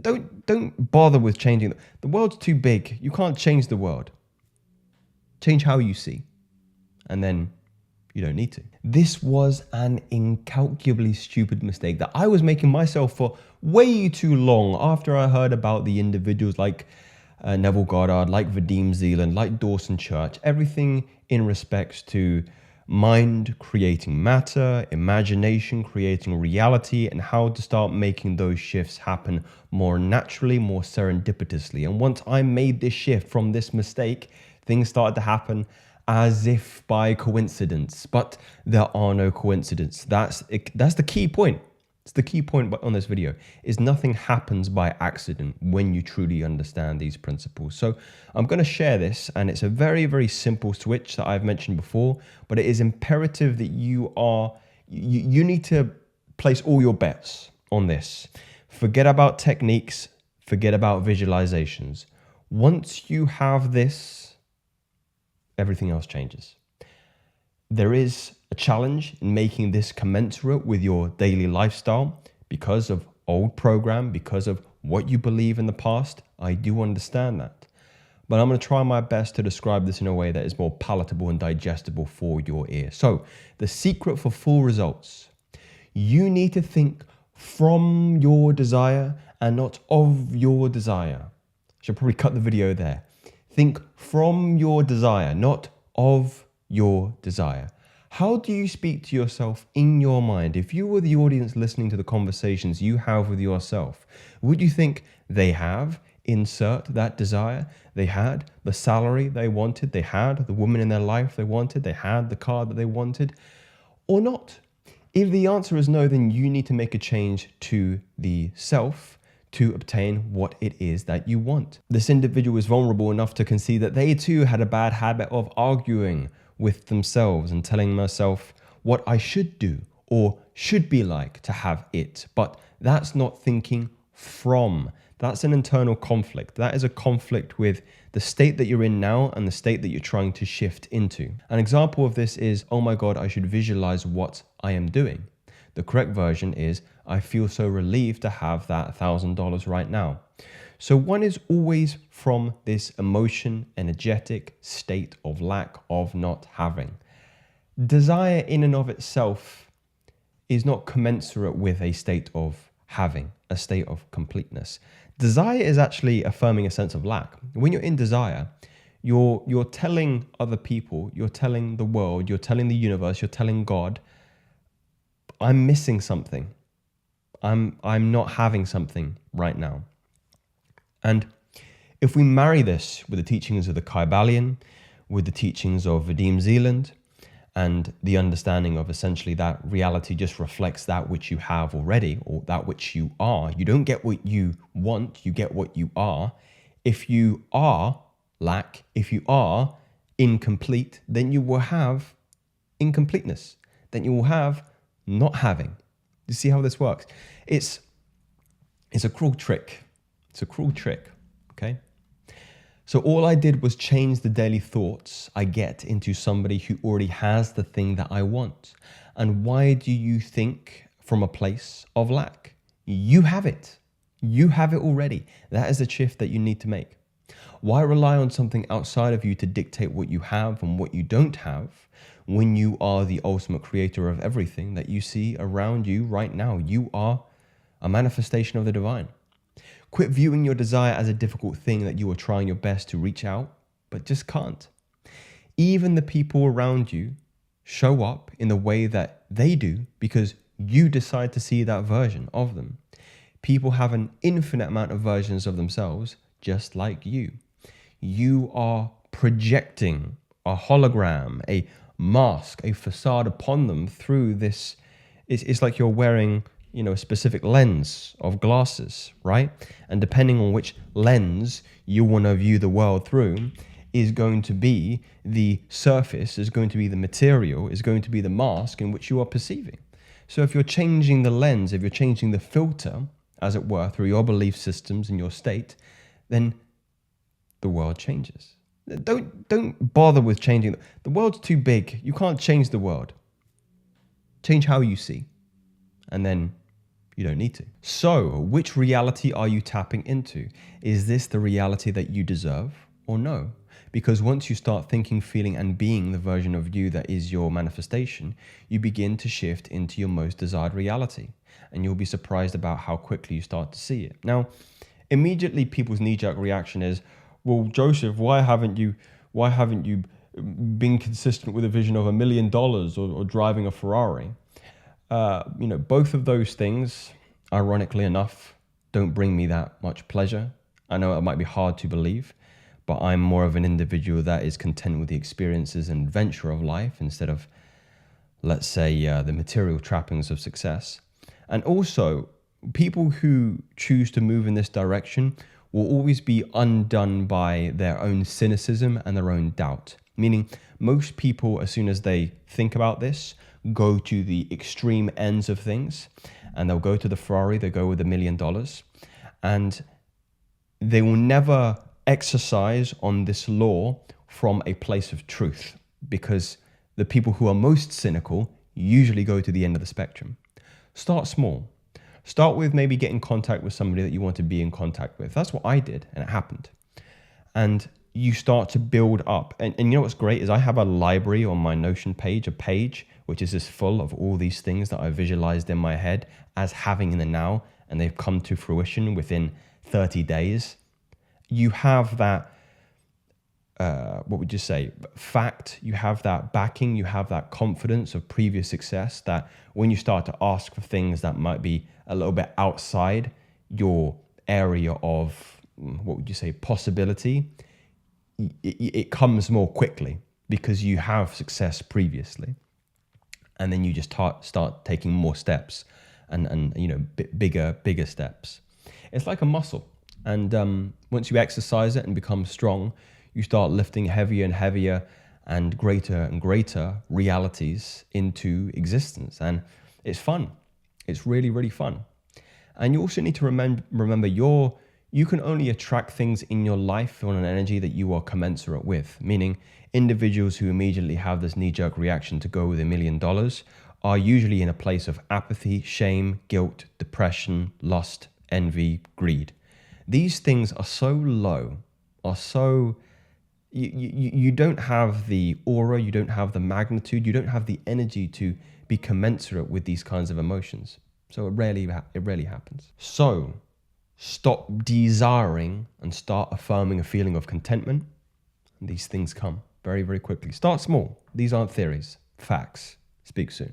Don't bother with changing. The world's too big. You can't change the world. Change how you see, and then you don't need to. This was an incalculably stupid mistake that I was making myself for way too long after I heard about the individuals like Neville Goddard, like Vadim Zealand, like Dawson Church, everything in respects to mind creating matter, imagination creating reality, and how to start making those shifts happen more naturally, more serendipitously. And once I made this shift from this mistake, things started to happen as if by coincidence, but there are no coincidences. That's the key point. It's the key point on this video, is nothing happens by accident when you truly understand these principles. So I'm going to share this, and it's a very, very simple switch that I've mentioned before, but it is imperative that you need to place all your bets on this. Forget about techniques, forget about visualizations. Once you have this, everything else changes. There is a challenge in making this commensurate with your daily lifestyle because of old program, because of what you believe in the past. I do understand that. But I'm going to try my best to describe this in a way that is more palatable and digestible for your ear. So, the secret for full results: you need to think from your desire and not of your desire. I should probably cut the video there. Think from your desire, not of your desire. How do you speak to yourself in your mind? If you were the audience listening to the conversations you have with yourself, would you think they have, insert that desire, they had the salary they wanted, they had the woman in their life they wanted, they had the car that they wanted, or not? If the answer is no, then you need to make a change to the self to obtain what it is that you want. This individual is vulnerable enough to concede that they too had a bad habit of arguing with themselves and telling myself what I should do or should be like to have it. But that's not thinking from. That's an internal conflict. That is a conflict with the state that you're in now and the state that you're trying to shift into. An example of this is, oh my God, I should visualize what I am doing. The correct version is, I feel so relieved to have that $1,000 right now. So one is always from this emotion, energetic state of lack, of not having. Desire in and of itself is not commensurate with a state of having, a state of completeness. Desire is actually affirming a sense of lack. When you're in desire, you're telling other people, you're telling the world, you're telling the universe, you're telling God, I'm missing something. I'm not having something right now. And if we marry this with the teachings of the Kybalion, with the teachings of Vadim Zealand, and the understanding of essentially that reality just reflects that which you have already, or that which you are. You don't get what you want, you get what you are. If you are lack, if you are incomplete, then you will have incompleteness. Then you will have not having. You see how this works? It's a cruel trick. It's a cruel trick, okay? So all I did was change the daily thoughts I get into somebody who already has the thing that I want. And why do you think from a place of lack? You have it. You have it already. That is the shift that you need to make. Why rely on something outside of you to dictate what you have and what you don't have when you are the ultimate creator of everything that you see around you right now? You are a manifestation of the divine. Quit viewing your desire as a difficult thing that you are trying your best to reach out, but just can't. Even the people around you show up in the way that they do because you decide to see that version of them. People have an infinite amount of versions of themselves, just like you. You are projecting a hologram, a mask, a facade upon them through this. It's like you're wearing a specific lens of glasses, right? And depending on which lens you want to view the world through is going to be the surface, is going to be the material, is going to be the mask in which you are perceiving. So if you're changing the lens, if you're changing the filter, as it were, through your belief systems and your state, then the world changes. Don't bother with changing. The world's too big. You can't change the world. Change how you see, and then you don't need to. So, which reality are you tapping into? Is this the reality that you deserve or no? Because once you start thinking, feeling, and being the version of you that is your manifestation, you begin to shift into your most desired reality. And you'll be surprised about how quickly you start to see it. Now, immediately people's knee-jerk reaction is, well, Joseph, why haven't you been consistent with a vision of $1 million or driving a Ferrari? Both of those things, ironically enough, don't bring me that much pleasure. I know it might be hard to believe, but I'm more of an individual that is content with the experiences and adventure of life instead of, let's say, the material trappings of success. And also, people who choose to move in this direction will always be undone by their own cynicism and their own doubt. Meaning, most people, as soon as they think about this, go to the extreme ends of things, and they'll go to the Ferrari, they go with $1 million, and they will never exercise on this law from a place of truth, because the people who are most cynical usually go to the end of the spectrum. Start small. Start with maybe getting in contact with somebody that you want to be in contact with. That's what I did, and it happened. And you start to build up. And you know what's great is I have a library on my Notion page, a page which is just full of all these things that I visualized in my head as having in the now, and they've come to fruition within 30 days. You have that, what would you say, fact, you have that backing, you have that confidence of previous success, that when you start to ask for things that might be a little bit outside your area of, what would you say, possibility, it comes more quickly because you have success previously. And then you just start taking more steps and bigger steps. It's like a muscle. And once you exercise it and become strong, you start lifting heavier and heavier and greater realities into existence. And it's fun. It's really, really fun. And you also need to remember you can only attract things in your life on an energy that you are commensurate with, meaning individuals who immediately have this knee-jerk reaction to go with $1 million are usually in a place of apathy, shame, guilt, depression, lust, envy, greed. These things are so low, you don't have the aura, you don't have the magnitude, you don't have the energy to be commensurate with these kinds of emotions. So it rarely happens. So stop desiring and start affirming a feeling of contentment. And these things come very, very quickly. Start small. These aren't theories, facts. Speak soon.